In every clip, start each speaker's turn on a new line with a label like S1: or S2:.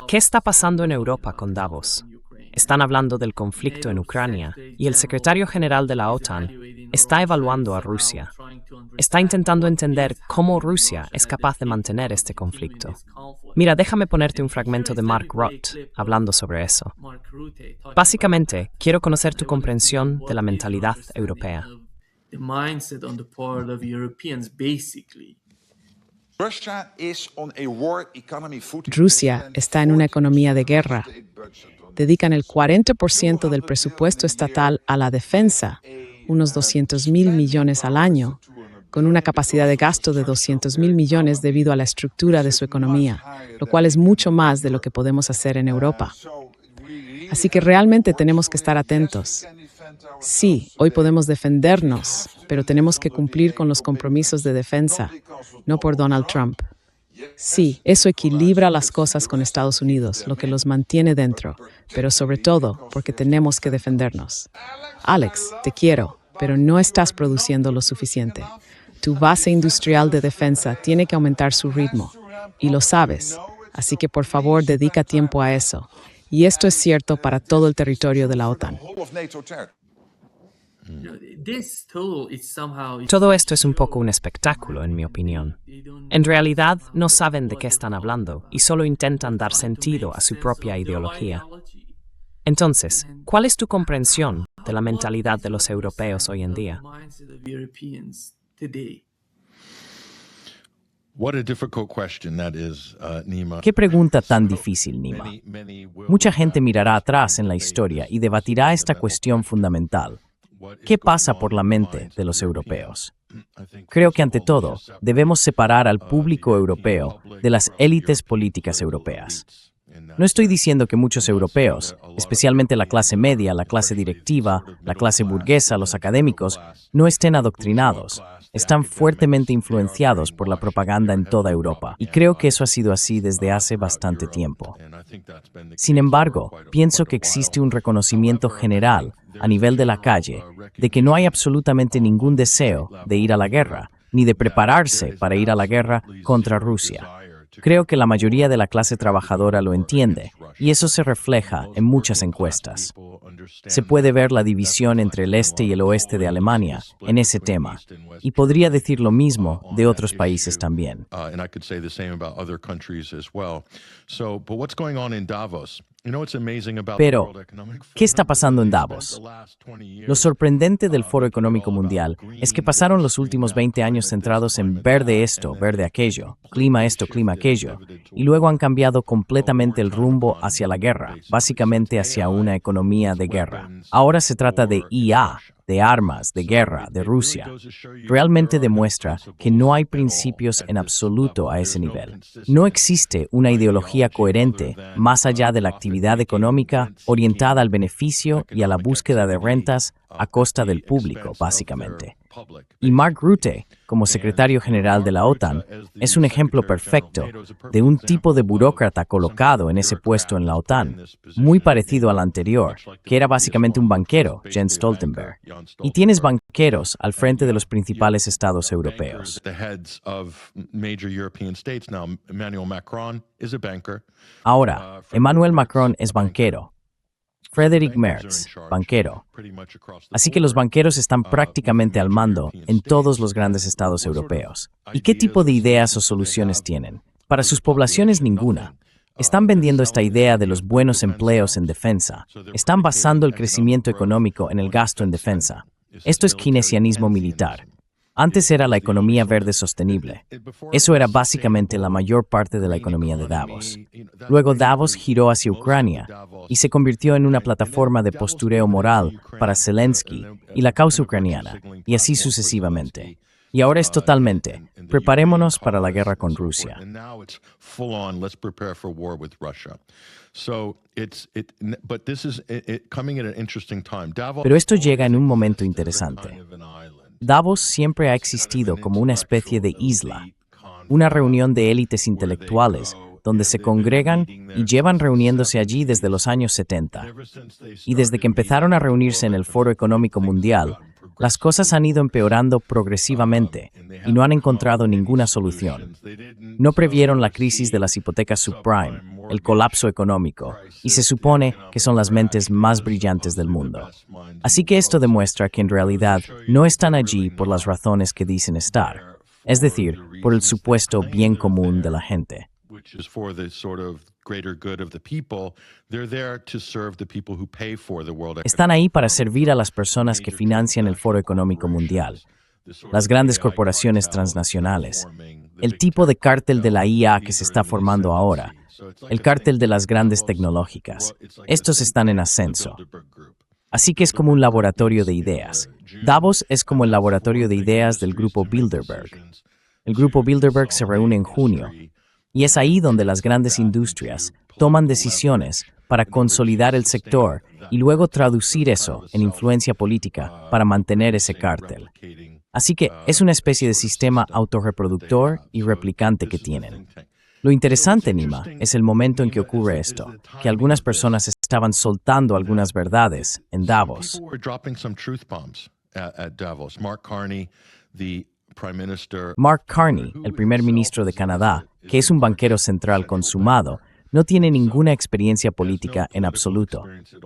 S1: ¿Qué está pasando en Europa con Davos? Están hablando del conflicto en Ucrania y el secretario general de la OTAN está evaluando a Rusia. Está intentando entender cómo Rusia es capaz de mantener este conflicto. Mira, déjame ponerte un fragmento de Mark Rutte hablando sobre eso. Básicamente, quiero conocer tu comprensión de la mentalidad europea.
S2: Rusia está en una economía de guerra. Dedican el 40% del presupuesto estatal a la defensa, unos 200.000 millones al año, con una capacidad de gasto de 200.000 millones debido a la estructura de su economía, lo cual es mucho más de lo que podemos hacer en Europa. Así que realmente tenemos que estar atentos. Sí, hoy podemos defendernos, pero tenemos que cumplir con los compromisos de defensa, no por Donald Trump. Sí, eso equilibra las cosas con Estados Unidos, lo que los mantiene dentro, pero sobre todo porque tenemos que defendernos. Alex, te quiero, pero no estás produciendo lo suficiente. Tu base industrial de defensa tiene que aumentar su ritmo, y lo sabes, así que por favor dedica tiempo a eso. Y esto es cierto para todo el territorio de la OTAN.
S1: Todo esto es un poco un espectáculo, en mi opinión. En realidad, no saben de qué están hablando y solo intentan dar sentido a su propia ideología. Entonces, ¿cuál es tu comprensión de la mentalidad de los europeos hoy en día?
S3: Qué pregunta tan difícil, Nima. Mucha gente mirará atrás en la historia y debatirá esta cuestión fundamental. ¿Qué pasa por la mente de los europeos? Creo que ante todo, debemos separar al público europeo de las élites políticas europeas. No estoy diciendo que muchos europeos, especialmente la clase media, la clase directiva, la clase burguesa, los académicos, no estén adoctrinados. Están fuertemente influenciados por la propaganda en toda Europa, y creo que eso ha sido así desde hace bastante tiempo. Sin embargo, pienso que existe un reconocimiento general, a nivel de la calle, de que no hay absolutamente ningún deseo de ir a la guerra, ni de prepararse para ir a la guerra contra Rusia. Creo que la mayoría de la clase trabajadora lo entiende, y eso se refleja en muchas encuestas. Se puede ver la división entre el este y el oeste de Alemania en ese tema, y podría decir lo mismo de otros países también. Pero, ¿qué está pasando en Davos? Lo sorprendente del Foro Económico Mundial es que pasaron los últimos 20 años centrados en verde esto, verde aquello, clima esto, clima aquello, y luego han cambiado completamente el rumbo hacia la guerra, básicamente hacia una economía de guerra. Ahora se trata de IA, de armas, de guerra, de Rusia. Realmente demuestra que no hay principios en absoluto a ese nivel. No existe una ideología coherente más allá de la actividad económica orientada al beneficio y a la búsqueda de rentas a costa del público, básicamente. Y Mark Rutte, como secretario general de la OTAN, es un ejemplo perfecto de un tipo de burócrata colocado en ese puesto en la OTAN, muy parecido al anterior, que era básicamente un banquero, Jens Stoltenberg. Y tienes banqueros al frente de los principales estados europeos. Ahora, Emmanuel Macron es banquero. Friedrich Merz, banquero. Así que los banqueros están prácticamente al mando en todos los grandes estados europeos. ¿Y qué tipo de ideas o soluciones tienen? Para sus poblaciones, ninguna. Están vendiendo esta idea de los buenos empleos en defensa. Están basando el crecimiento económico en el gasto en defensa. Esto es keynesianismo militar. Antes era la economía verde sostenible. Eso era básicamente la mayor parte de la economía de Davos. Luego Davos giró hacia Ucrania y se convirtió en una plataforma de postureo moral para Zelensky y la causa ucraniana, y así sucesivamente. Y ahora es totalmente, preparémonos para la guerra con Rusia. Pero esto llega en un momento interesante. Davos siempre ha existido como una especie de isla, una reunión de élites intelectuales donde se congregan y llevan reuniéndose allí desde los años 70. Y desde que empezaron a reunirse en el Foro Económico Mundial, Las cosas han ido empeorando progresivamente y no han encontrado ninguna solución. No previeron la crisis de las hipotecas subprime, el colapso económico, y se supone que son las mentes más brillantes del mundo. Así que esto demuestra que en realidad no están allí por las razones que dicen estar, es decir, por el supuesto bien común de la gente. Están ahí para servir a las personas que financian el Foro Económico Mundial, las grandes corporaciones transnacionales, el tipo de cártel de la IA que se está formando ahora, el cártel de las grandes tecnológicas. Estos están en ascenso. Así que es como un laboratorio de ideas. Davos es como el laboratorio de ideas del grupo Bilderberg. El grupo Bilderberg se reúne en junio, y es ahí donde las grandes industrias toman decisiones para consolidar el sector y luego traducir eso en influencia política para mantener ese cártel. Así que es una especie de sistema autorreproductor y replicante que tienen. Lo interesante, Nima, es el momento en que ocurre esto, que algunas personas estaban soltando algunas verdades en Davos. Mark Carney, el primer ministro de Canadá, que es un banquero central consumado, no tiene ninguna experiencia política en absoluto.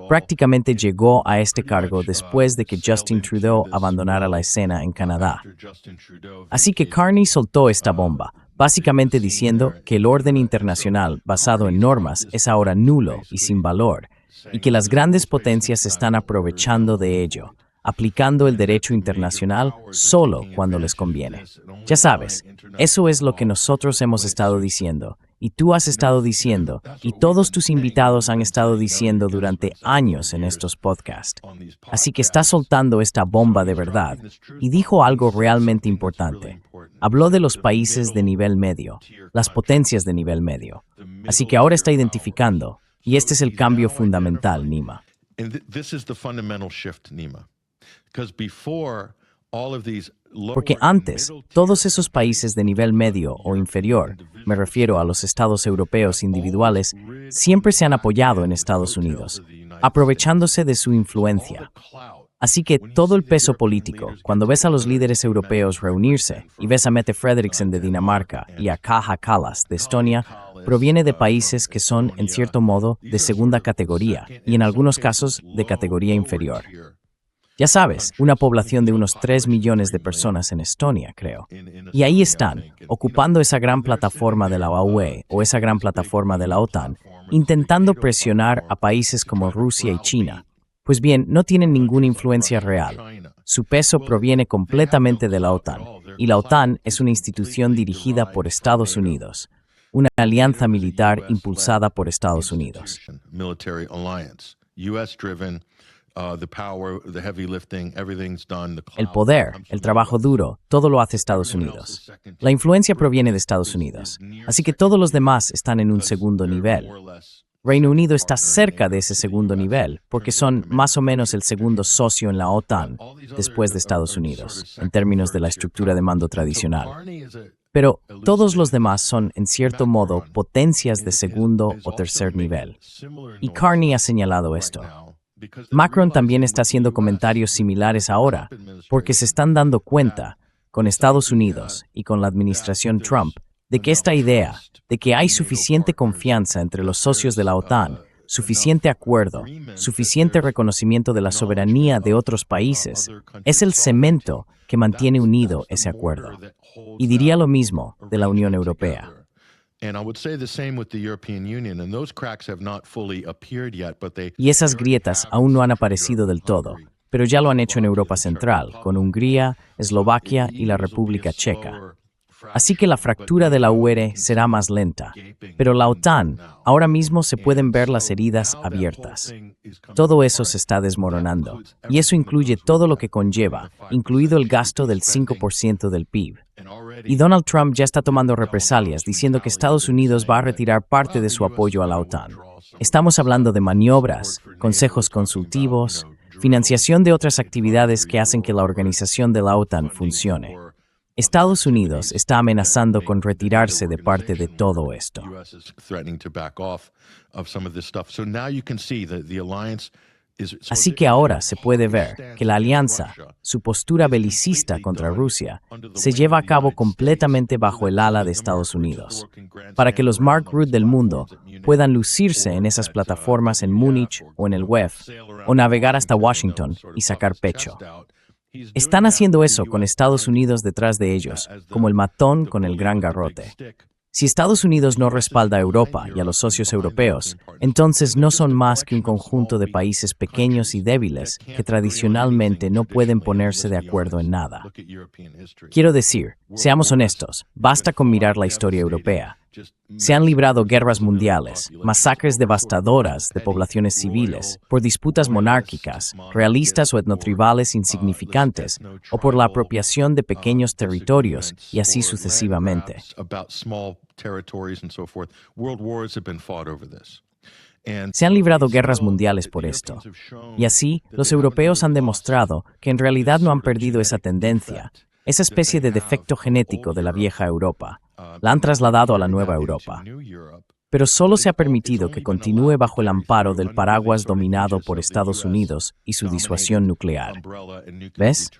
S3: Prácticamente llegó a este cargo después de que Justin Trudeau abandonara la escena en Canadá. Así que Carney soltó esta bomba, básicamente diciendo que el orden internacional basado en normas es ahora nulo y sin valor, y que las grandes potencias se están aprovechando de ello, aplicando el derecho internacional solo cuando les conviene. Ya sabes, eso es lo que nosotros hemos estado diciendo, y tú has estado diciendo, y todos tus invitados han estado diciendo durante años en estos podcasts. Así que está soltando esta bomba de verdad, y dijo algo realmente importante. Habló de los países de nivel medio, las potencias de nivel medio. Así que ahora está identificando, y este es el cambio fundamental, Nima. Porque antes, todos esos países de nivel medio o inferior, me refiero a los estados europeos individuales, siempre se han apoyado en Estados Unidos, aprovechándose de su influencia. Así que todo el peso político, cuando ves a los líderes europeos reunirse y ves a Mette Frederiksen de Dinamarca y a Kaja Kallas de Estonia, proviene de países que son, en cierto modo, de segunda categoría y en algunos casos de categoría inferior. Ya sabes, una población de unos 3 millones de personas en Estonia, creo. Y ahí están, ocupando esa gran plataforma de la UE o esa gran plataforma de la OTAN, intentando presionar a países como Rusia y China. Pues bien, no tienen ninguna influencia real. Su peso proviene completamente de la OTAN, y la OTAN es una institución dirigida por Estados Unidos, una alianza militar impulsada por Estados Unidos. El poder, el trabajo duro, todo lo hace Estados Unidos. La influencia proviene de Estados Unidos, así que todos los demás están en un segundo nivel. Reino Unido está cerca de ese segundo nivel, porque son más o menos el segundo socio en la OTAN, después de Estados Unidos, en términos de la estructura de mando tradicional. Pero todos los demás son, en cierto modo, potencias de segundo o tercer nivel. Y Carney ha señalado esto. Macron también está haciendo comentarios similares ahora, porque se están dando cuenta, con Estados Unidos y con la administración Trump, de que esta idea de que hay suficiente confianza entre los socios de la OTAN, suficiente acuerdo, suficiente reconocimiento de la soberanía de otros países, es el cemento que mantiene unido ese acuerdo. Y diría lo mismo de la Unión Europea. Y esas grietas aún no han aparecido del todo, pero ya lo han hecho en Europa Central, con Hungría, Eslovaquia y la República Checa. Así que la fractura de la UE será más lenta, pero la OTAN, ahora mismo se pueden ver las heridas abiertas. Todo eso se está desmoronando, y eso incluye todo lo que conlleva, incluido el gasto del 5% del PIB. Y Donald Trump ya está tomando represalias, diciendo que Estados Unidos va a retirar parte de su apoyo a la OTAN. Estamos hablando de maniobras, consejos consultivos, financiación de otras actividades que hacen que la organización de la OTAN funcione. Estados Unidos está amenazando con retirarse de parte de todo esto. Así que ahora se puede ver que la alianza, su postura belicista contra Rusia, se lleva a cabo completamente bajo el ala de Estados Unidos, para que los Mark Rutte del mundo puedan lucirse en esas plataformas en Múnich o en el WEF, o navegar hasta Washington y sacar pecho. Están haciendo eso con Estados Unidos detrás de ellos, como el matón con el gran garrote. Si Estados Unidos no respalda a Europa y a los socios europeos, entonces no son más que un conjunto de países pequeños y débiles que tradicionalmente no pueden ponerse de acuerdo en nada. Quiero decir, seamos honestos, basta con mirar la historia europea. Se han librado guerras mundiales, masacres devastadoras de poblaciones civiles, por disputas monárquicas, realistas o etnotribales insignificantes, o por la apropiación de pequeños territorios, y así sucesivamente. Se han librado guerras mundiales por esto. Y así, los europeos han demostrado que en realidad no han perdido esa tendencia, esa especie de defecto genético de la vieja Europa. La han trasladado a la nueva Europa. Pero solo se ha permitido que continúe bajo el amparo del paraguas dominado por Estados Unidos y su disuasión nuclear. ¿Ves?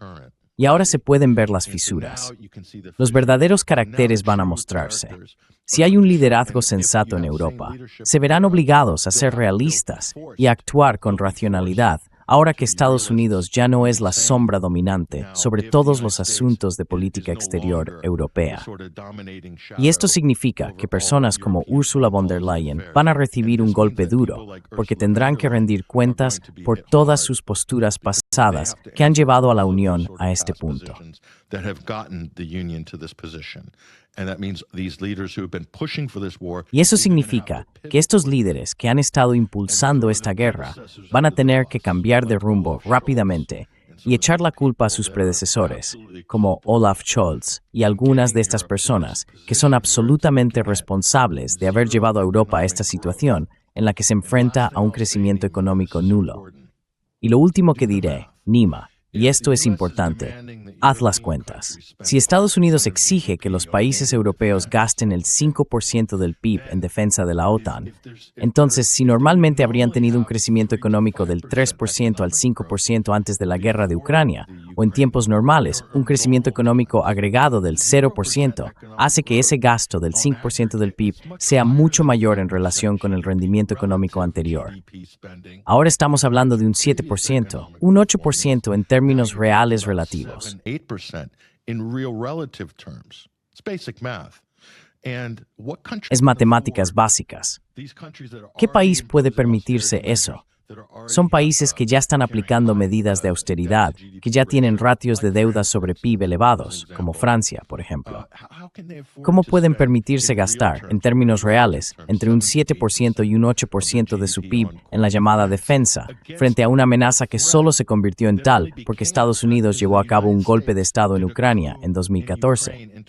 S3: Y ahora se pueden ver las fisuras. Los verdaderos caracteres van a mostrarse. Si hay un liderazgo sensato en Europa, se verán obligados a ser realistas y a actuar con racionalidad, ahora que Estados Unidos ya no es la sombra dominante sobre todos los asuntos de política exterior europea. Y esto significa que personas como Ursula von der Leyen van a recibir un golpe duro, porque tendrán que rendir cuentas por todas sus posturas pasadas que han llevado a la Unión a este punto. Y eso significa que estos líderes que han estado impulsando esta guerra van a tener que cambiar de rumbo rápidamente y echar la culpa a sus predecesores, como Olaf Scholz y algunas de estas personas que son absolutamente responsables de haber llevado a Europa a esta situación en la que se enfrenta a un crecimiento económico nulo. Y lo último que diré, Nima, y esto es importante, haz las cuentas. Si Estados Unidos exige que los países europeos gasten el 5% del PIB en defensa de la OTAN, entonces si normalmente habrían tenido un crecimiento económico del 3% al 5% antes de la guerra de Ucrania, o en tiempos normales, un crecimiento económico agregado del 0%, hace que ese gasto del 5% del PIB sea mucho mayor en relación con el rendimiento económico anterior. Ahora estamos hablando de un 7%, un 8% en términos reales relativos. Es matemáticas básicas. ¿Qué país puede permitirse eso? Son países que ya están aplicando medidas de austeridad, que ya tienen ratios de deuda sobre PIB elevados, como Francia, por ejemplo. ¿Cómo pueden permitirse gastar, en términos reales, entre un 7% y un 8% de su PIB en la llamada defensa, frente a una amenaza que solo se convirtió en tal porque Estados Unidos llevó a cabo un golpe de Estado en Ucrania en 2014?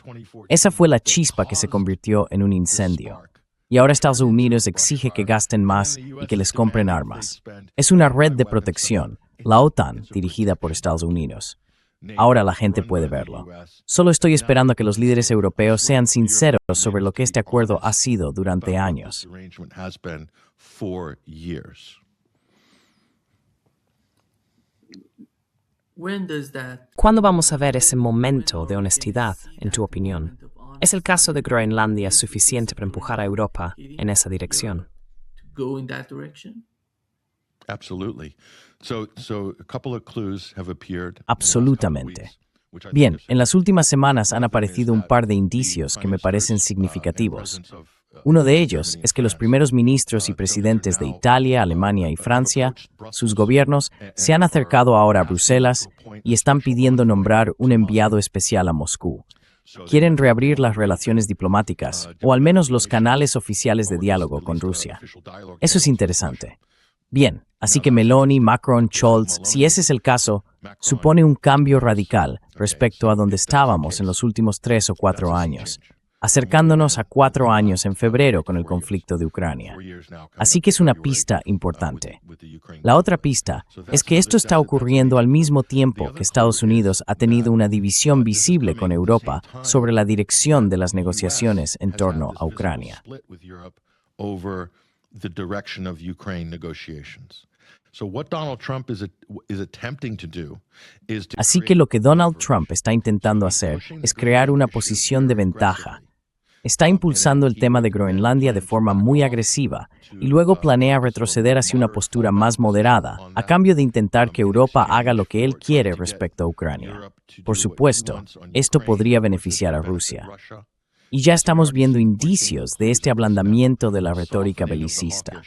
S3: Esa fue la chispa que se convirtió en un incendio. Y ahora Estados Unidos exige que gasten más y que les compren armas. Es una red de protección, la OTAN, dirigida por Estados Unidos. Ahora la gente puede verlo. Solo estoy esperando a que los líderes europeos sean sinceros sobre lo que este acuerdo ha sido durante años.
S1: ¿Cuándo vamos a ver ese momento de honestidad, en tu opinión? ¿Es el caso de Groenlandia suficiente para empujar a Europa en esa dirección?
S3: Absolutamente. Bien, en las últimas semanas han aparecido un par de indicios que me parecen significativos. Uno de ellos es que los primeros ministros y presidentes de Italia, Alemania y Francia, sus gobiernos, se han acercado ahora a Bruselas y están pidiendo nombrar un enviado especial a Moscú. Quieren reabrir las relaciones diplomáticas, o al menos los canales oficiales de diálogo con Rusia. Eso es interesante. Bien, así que Meloni, Macron, Scholz, si ese es el caso, supone un cambio radical respecto a donde estábamos en los últimos 3 o 4 años, acercándonos a 4 años en febrero con el conflicto de Ucrania. Así que es una pista importante. La otra pista es que esto está ocurriendo al mismo tiempo que Estados Unidos ha tenido una división visible con Europa sobre la dirección de las negociaciones en torno a Ucrania. Así que lo que Donald Trump está intentando hacer es crear una posición de ventaja. Está impulsando el tema de Groenlandia de forma muy agresiva y luego planea retroceder hacia una postura más moderada, a cambio de intentar que Europa haga lo que él quiere respecto a Ucrania. Por supuesto, esto podría beneficiar a Rusia. Y ya estamos viendo indicios de este ablandamiento de la retórica belicista.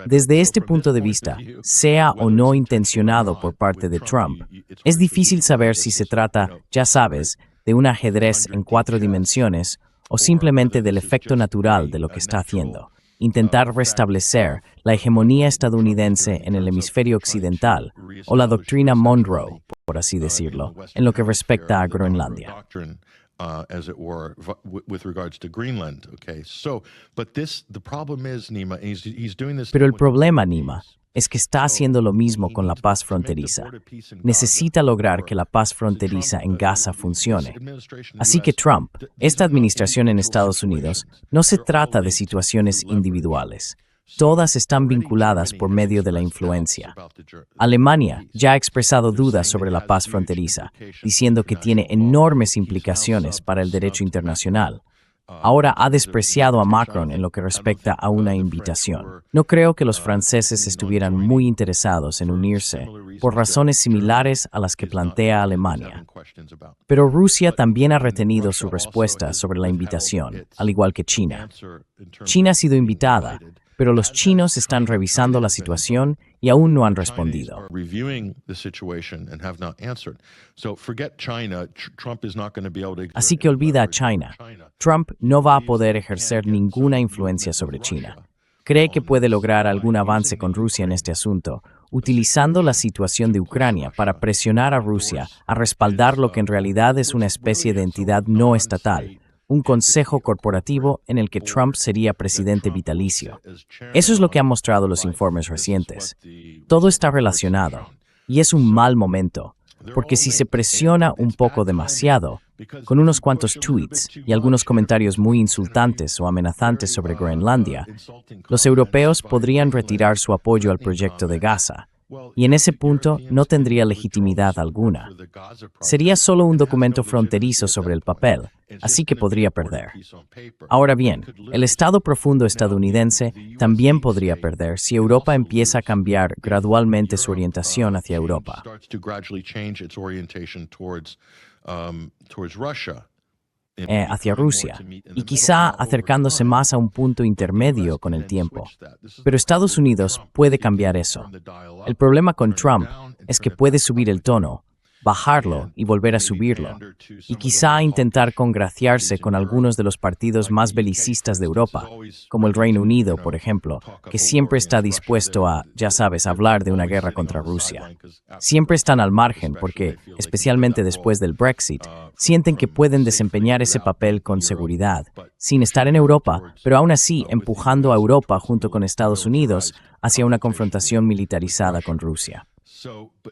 S3: Desde este punto de vista, sea o no intencionado por parte de Trump, es difícil saber si se trata, ya sabes, de un ajedrez en 4 dimensiones o simplemente del efecto natural de lo que está haciendo, intentar restablecer la hegemonía estadounidense en el hemisferio occidental o la doctrina Monroe, por así decirlo, en lo que respecta a Groenlandia. Pero el problema, Nima, es que está haciendo lo mismo con la paz fronteriza. Necesita lograr que la paz fronteriza en Gaza funcione. Así que Trump, esta administración en Estados Unidos, no se trata de situaciones individuales. Todas están vinculadas por medio de la influencia. Alemania ya ha expresado dudas sobre la paz fronteriza, diciendo que tiene enormes implicaciones para el derecho internacional. Ahora ha despreciado a Macron en lo que respecta a una invitación. No creo que los franceses estuvieran muy interesados en unirse por razones similares a las que plantea Alemania. Pero Rusia también ha retenido su respuesta sobre la invitación, al igual que China. China ha sido invitada, pero los chinos están revisando la situación y aún no han respondido. Así que olvida a China. Trump no va a poder ejercer ninguna influencia sobre China. Cree que puede lograr algún avance con Rusia en este asunto, utilizando la situación de Ucrania para presionar a Rusia a respaldar lo que en realidad es una especie de entidad no estatal, un consejo corporativo en el que Trump sería presidente vitalicio. Eso es lo que han mostrado los informes recientes. Todo está relacionado, y es un mal momento, porque si se presiona un poco demasiado, con unos cuantos tweets y algunos comentarios muy insultantes o amenazantes sobre Groenlandia, los europeos podrían retirar su apoyo al proyecto de Gaza, y en ese punto no tendría legitimidad alguna. Sería solo un documento fronterizo sobre el papel, así que podría perder. Ahora bien, el Estado profundo estadounidense también podría perder si Europa empieza a cambiar gradualmente su orientación hacia Europa. Hacia Rusia, y quizá acercándose más a un punto intermedio con el tiempo. Pero Estados Unidos puede cambiar eso. El problema con Trump es que puede subir el tono, bajarlo y volver a subirlo, y quizá intentar congraciarse con algunos de los partidos más belicistas de Europa, como el Reino Unido, por ejemplo, que siempre está dispuesto a, ya sabes, hablar de una guerra contra Rusia. Siempre están al margen porque, especialmente después del Brexit, sienten que pueden desempeñar ese papel con seguridad, sin estar en Europa, pero aún así empujando a Europa junto con Estados Unidos hacia una confrontación militarizada con Rusia.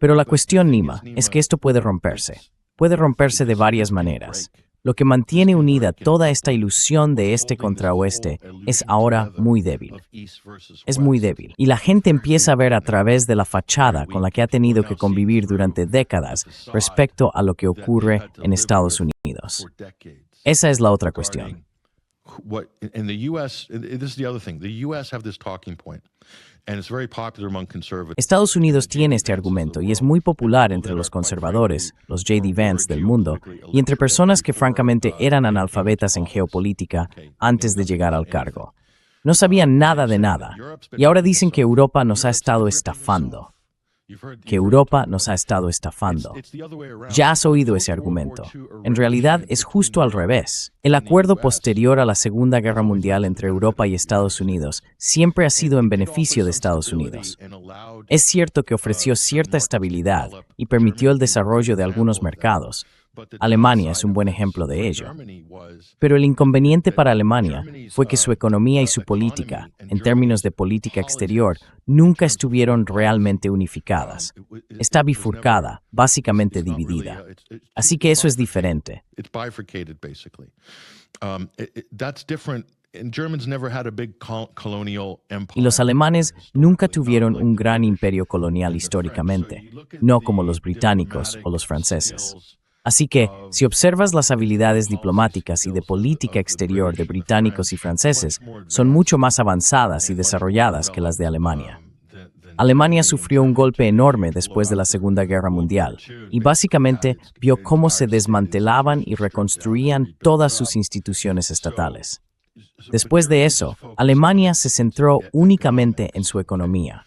S3: Pero la cuestión, Nima, es que esto puede romperse. Puede romperse de varias maneras. Lo que mantiene unida toda esta ilusión de este contra oeste es ahora muy débil. Es muy débil. Y la gente empieza a ver a través de la fachada con la que ha tenido que convivir durante décadas respecto a lo que ocurre en Estados Unidos. Esa es la otra cuestión. Estados Unidos tiene este argumento y es muy popular entre los conservadores, los J.D. Vance del mundo, y entre personas que francamente eran analfabetas en geopolítica antes de llegar al cargo. No sabían nada de nada, y ahora dicen que Europa nos ha estado estafando. Que Europa nos ha estado estafando. Ya has oído ese argumento. En realidad es justo al revés. El acuerdo posterior a la Segunda Guerra Mundial entre Europa y Estados Unidos siempre ha sido en beneficio de Estados Unidos. Es cierto que ofreció cierta estabilidad y permitió el desarrollo de algunos mercados. Alemania es un buen ejemplo de ello. Pero el inconveniente para Alemania fue que su economía y su política, en términos de política exterior, nunca estuvieron realmente unificadas. Está bifurcada, básicamente dividida. Así que eso es diferente. Y los alemanes nunca tuvieron un gran imperio colonial históricamente, no como los británicos o los franceses. Así que, si observas las habilidades diplomáticas y de política exterior de británicos y franceses, son mucho más avanzadas y desarrolladas que las de Alemania. Alemania sufrió un golpe enorme después de la Segunda Guerra Mundial y básicamente vio cómo se desmantelaban y reconstruían todas sus instituciones estatales. Después de eso, Alemania se centró únicamente en su economía.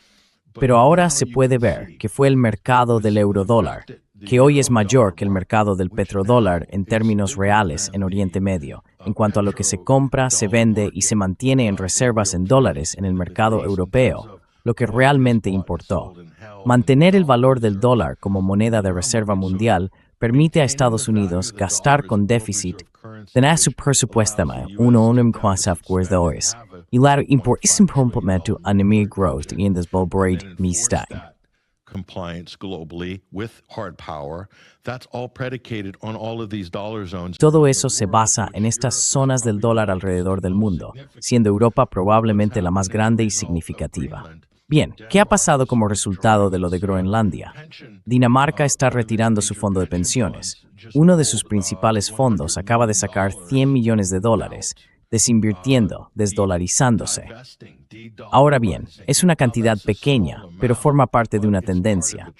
S3: Pero ahora se puede ver que fue el mercado del eurodólar, que hoy es mayor que el mercado del petrodólar en términos reales en Oriente Medio, en cuanto a lo que se compra, se vende y se mantiene en reservas en dólares en el mercado europeo, lo que realmente importó. Mantener el valor del dólar como moneda de reserva mundial permite a Estados Unidos gastar con déficit de su presupuesto $1,4 y la importación anemia growth y en desbolbrade mistain.
S4: Compliance globally with hard power. That's all predicated on all of these dollar zones.
S3: Todo eso se basa en estas zonas del dólar alrededor del mundo, siendo Europa probablemente la más grande y significativa. Bien, ¿qué ha pasado como resultado de lo de Groenlandia? Dinamarca está retirando su fondo de pensiones. Uno de sus principales fondos acaba de sacar $100 millones, desinvirtiendo, desdolarizándose. Ahora bien, es una cantidad pequeña, pero forma parte de una tendencia.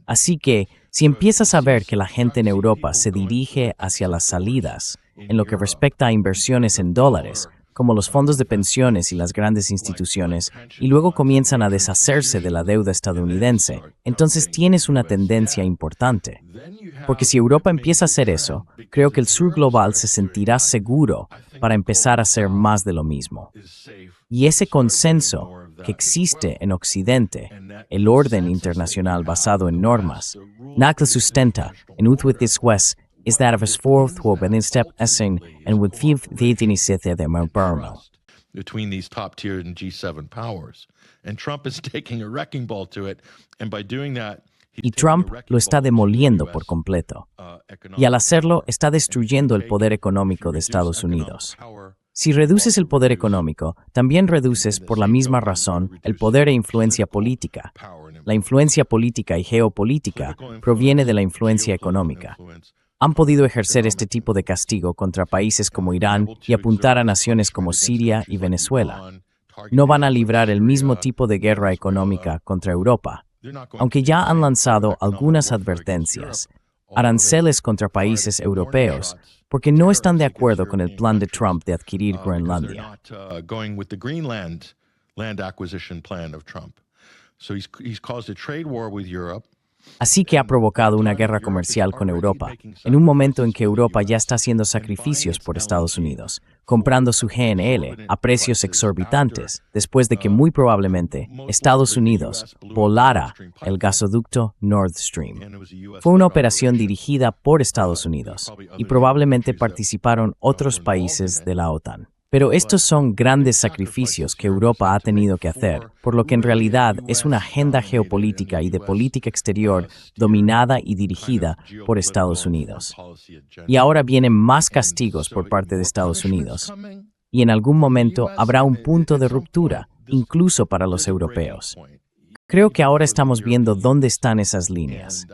S3: Así que, si empiezas a ver que la gente en Europa se dirige hacia las salidas en lo que respecta a inversiones en dólares, como los fondos de pensiones y las grandes instituciones, y luego comienzan a deshacerse de la deuda estadounidense, entonces tienes una tendencia importante. Porque si Europa empieza a hacer eso, creo que el sur global se sentirá seguro para empezar a hacer más de lo mismo. Y ese consenso que existe en Occidente, el orden internacional basado en normas, nakla sustenta en utwithis wes is that of his fourth within step essing and with
S4: between these top tier and G7 powers. And Trump is taking a wrecking ball to it, and by doing that,
S3: y Trump lo está demoliendo por completo. Y al hacerlo, está destruyendo el poder económico de Estados Unidos. Si reduces el poder económico, también reduces, por la misma razón, el poder e influencia política. La influencia política y geopolítica proviene de la influencia económica. Han podido ejercer este tipo de castigo contra países como Irán y apuntar a naciones como Siria y Venezuela. No van a librar el mismo tipo de guerra económica contra Europa, aunque ya han lanzado algunas advertencias, aranceles contra países europeos, porque no están de acuerdo con el plan de Trump de adquirir Groenlandia. Así que ha provocado una guerra comercial con Europa, en un momento en que Europa ya está haciendo sacrificios por Estados Unidos, comprando su GNL a precios exorbitantes, después de que muy probablemente Estados Unidos volara el gasoducto Nord Stream. Fue una operación dirigida por Estados Unidos y probablemente participaron otros países de la OTAN. Pero estos son grandes sacrificios que Europa ha tenido que hacer, por lo que en realidad es una agenda geopolítica y de política exterior dominada y dirigida por Estados Unidos. Y ahora vienen más castigos por parte de Estados Unidos. Y en algún momento habrá un punto de ruptura, incluso para los europeos. Creo que ahora estamos viendo dónde están esas líneas.